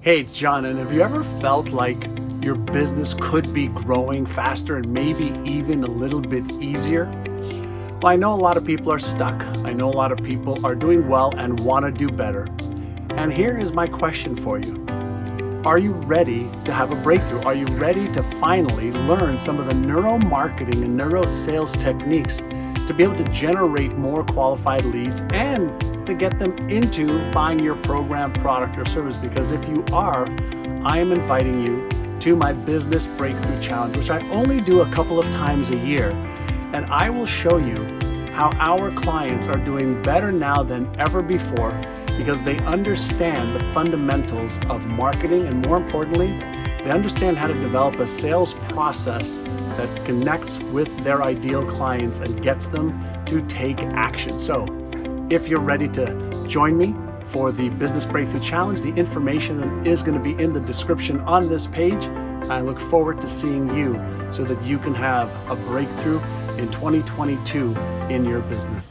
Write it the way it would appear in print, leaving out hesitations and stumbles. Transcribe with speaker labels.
Speaker 1: Hey, it's John, and have you ever felt like your business could be growing faster and maybe even a little bit easier? Well, I know a lot of people are stuck. I know a lot of people are doing well and want to do better. And here is my question for you. Are you ready to have a breakthrough? Are you ready to finally learn some of the neuro-marketing and neuro-sales techniques to be able to generate more qualified leads and to get them into buying your program, product, or service? Because if you are, I am inviting you to my Business Breakthrough Challenge, which I only do a couple of times a year. And I will show you how our clients are doing better now than ever before because they understand the fundamentals of marketing, and more importantly, they understand how to develop a sales process that connects with their ideal clients and gets them to take action. So if you're ready to join me for the Business Breakthrough Challenge, the information is going to be in the description on this page. I look forward to seeing you so that you can have a breakthrough in 2022 in your business.